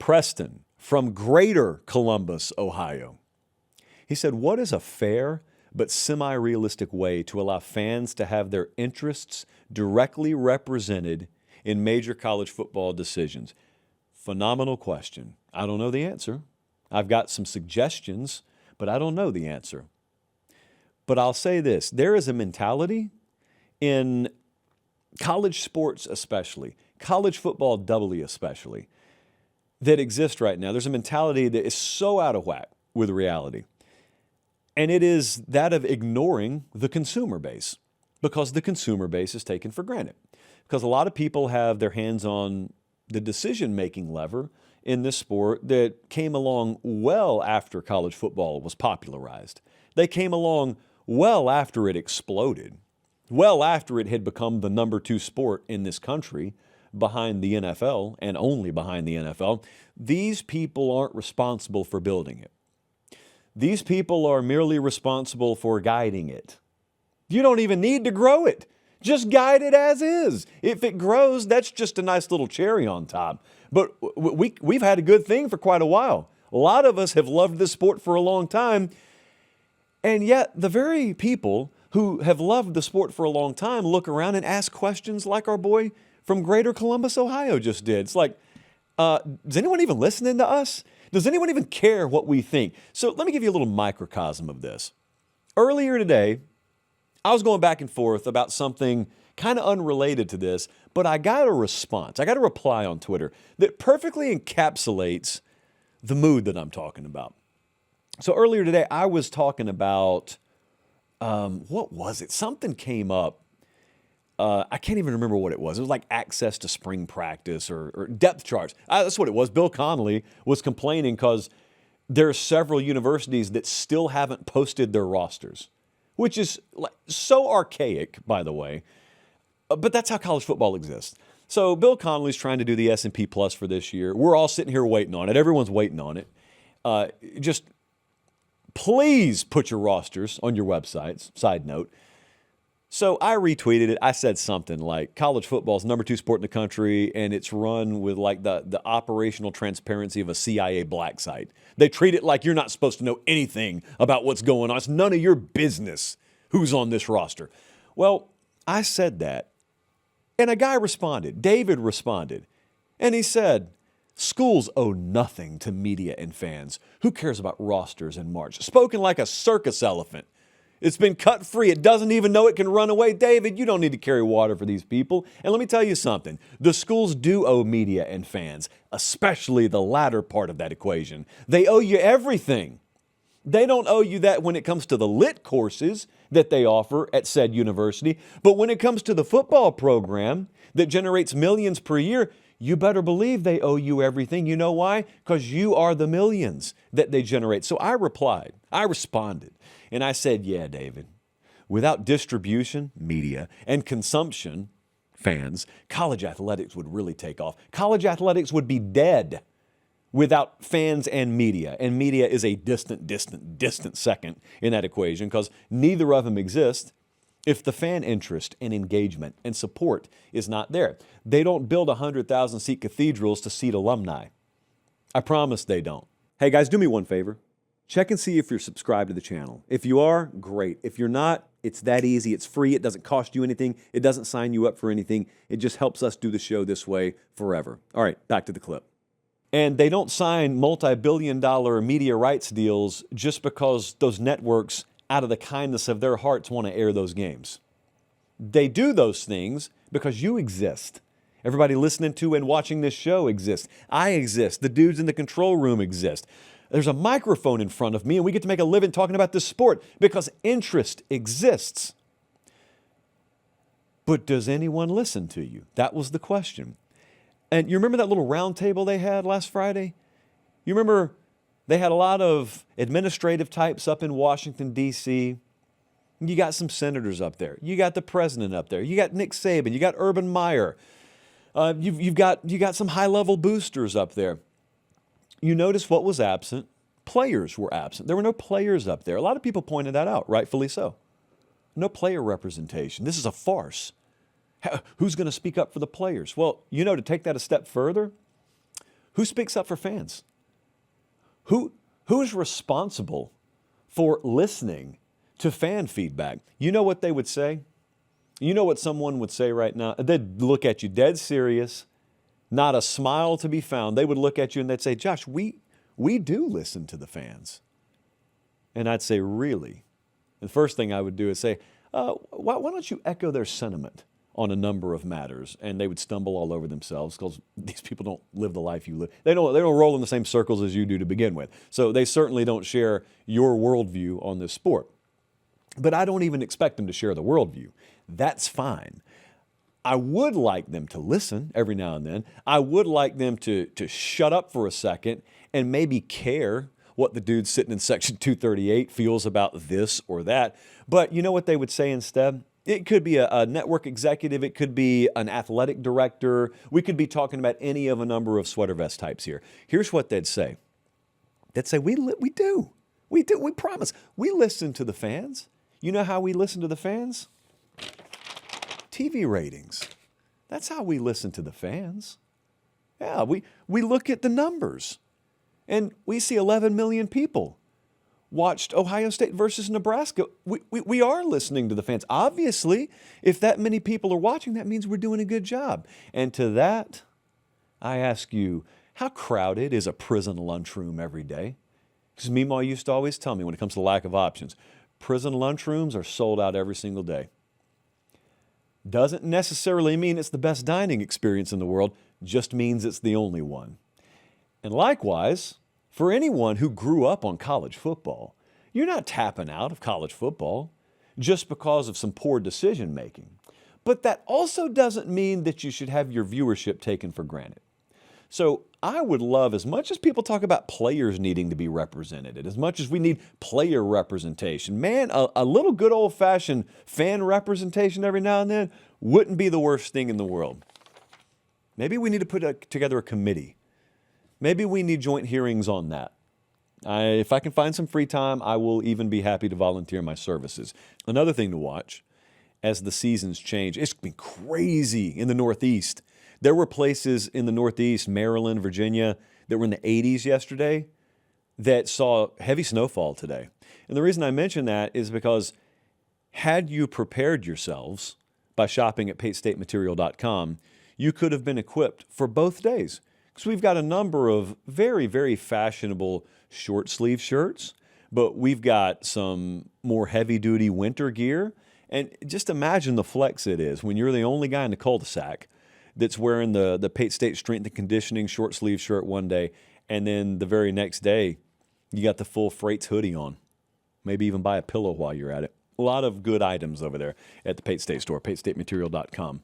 Preston from Greater Columbus, Ohio. He said, what is a fair but semi-realistic way to allow fans to have their interests directly represented in major college football decisions? Phenomenal question. I don't know the answer. I've got some suggestions, but I don't know the answer. But I'll say this, there is a mentality in college sports especially, college football doubly especially, that exists right now. There's a mentality that is so out of whack with reality. And it is that of ignoring the consumer base, because the consumer base is taken for granted. Because a lot of people have their hands on the decision-making lever in this sport that came along well after college football was popularized. They came along well after it exploded, well after it had become the number 2 sport in this country behind the NFL and only behind the NFL. These people aren't responsible for building it. These people are merely responsible for guiding it. You don't even need to grow it. Just guide it as is. If it grows, that's just a nice little cherry on top. But we've had a good thing for quite a while. A lot of us have loved this sport for a long time. And yet the very people who have loved the sport for a long time look around and ask questions like our boy from Greater Columbus, Ohio just did. It's like, is anyone even listening to us? Does anyone even care what we think? So let me give you a little microcosm of this. Earlier today, I was going back and forth about something kind of unrelated to this, but I got a response. I got a reply on Twitter that perfectly encapsulates the mood that I'm talking about. So earlier today, I was talking about, what was it? Something came up. I can't even remember what it was. It was like access to spring practice or depth charts. That's what it was. Bill Connolly was complaining because there are several universities that still haven't posted their rosters, which is so archaic, by the way. But that's how college football exists. So Bill Connolly's trying to do the S&P Plus for this year. We're all sitting here waiting on it. Everyone's waiting on it. Just please put your rosters on your websites. Side note. So I retweeted it. I said something like college football is number 2 sport in the country, and it's run with like the operational transparency of a CIA black site. They treat it like you're not supposed to know anything about what's going on. It's none of your business who's on this roster. Well, I said that, and a guy responded. David responded, and he said, schools owe nothing to media and fans. Who cares about rosters in March? Spoken like a circus elephant. It's been cut free. It doesn't even know it can run away. David, you don't need to carry water for these people. And let me tell you something. The schools do owe media and fans, especially the latter part of that equation. They owe you everything. They don't owe you that when it comes to the lit courses that they offer at said university. But when it comes to the football program that generates millions per year, you better believe they owe you everything. You know why? Because you are the millions that they generate. So I replied, I responded, and I said, yeah, David, without distribution, media, and consumption, fans, college athletics would really take off. College athletics would be dead without fans and media. And media is a distant second in that equation because neither of them exist if the fan interest and engagement and support is not there. They don't build 100,000-seat cathedrals to seat alumni. I promise they don't. Hey guys, do me one favor. Check and see if you're subscribed to the channel. If you are, great. If you're not, it's that easy. It's free. It doesn't cost you anything. It doesn't sign you up for anything. It just helps us do the show this way forever. All right, back to the clip. And they don't sign multi-billion-dollar media rights deals just because those networks, out of the kindness of their hearts, want to air those games. They do those things because you exist. Everybody listening to and watching this show exists. I exist. The dudes in the control room exist. There's a microphone in front of me, and we get to make a living talking about this sport because interest exists. But does anyone listen to you? That was the question. And you remember that little round table they had last Friday? You remember they had a lot of administrative types up in Washington, D.C. You got some senators up there. You got the president up there. You got Nick Saban. You got Urban Meyer. You've got some high-level boosters up there. You notice what was absent? Players were absent. There were no players up there. A lot of people pointed that out, rightfully so. No player representation. This is a farce. Who's going to speak up for the players? Well, to take that a step further, Who speaks up for fans? Who's responsible for listening to fan feedback? You know what they would say? You know what someone would say right now? They'd look at you dead serious, not a smile to be found. They would look at you and they'd say, Josh, we do listen to the fans. And I'd say, really? And the first thing I would do is say, why don't you echo their sentiment on a number of matters? And they would stumble all over themselves because these people don't live the life you live. They don't roll in the same circles as you do to begin with. So they certainly don't share your worldview on this sport. But I don't even expect them to share the worldview. That's fine. I would like them to listen every now and then. I would like them to shut up for a second and maybe care what the dude sitting in section 238 feels about this or that. But you know what they would say instead? It could be a network executive. It could be an athletic director. We could be talking about any of a number of sweater vest types here. Here's what they'd say. They'd say, we do. We promise. We listen to the fans. You know how we listen to the fans? TV ratings. That's how we listen to the fans. Yeah, we look at the numbers. And we see 11 million people watched Ohio State versus Nebraska. We are listening to the fans. Obviously, if that many people are watching, that means we're doing a good job. And to that, I ask you, how crowded is a prison lunchroom every day? Because Meemaw used to always tell me when it comes to lack of options, prison lunchrooms are sold out every single day. Doesn't necessarily mean it's the best dining experience in the world, just means it's the only one. And likewise, for anyone who grew up on college football, you're not tapping out of college football just because of some poor decision making. But that also doesn't mean that you should have your viewership taken for granted. So I would love, as much as people talk about players needing to be represented, as much as we need player representation, man, a little good old-fashioned fan representation every now and then wouldn't be the worst thing in the world. Maybe we need to put together a committee. Maybe we need joint hearings on that. If I can find some free time, I will even be happy to volunteer my services. Another thing to watch as the seasons change, it's been crazy in the Northeast. There were places in the Northeast, Maryland, Virginia, that were in the 80s yesterday that saw heavy snowfall today. And the reason I mention that is because had you prepared yourselves by shopping at PateStateMaterial.com, you could have been equipped for both days. Because we've got a number of very, very fashionable short sleeve shirts, but we've got some more heavy duty winter gear. And just imagine the flex it is when you're the only guy in the cul-de-sac that's wearing the Pate State Strength and Conditioning short sleeve shirt one day, and then the very next day, you got the full Freights hoodie on. Maybe even buy a pillow while you're at it. A lot of good items over there at the Pate State store, PateStateMaterial.com.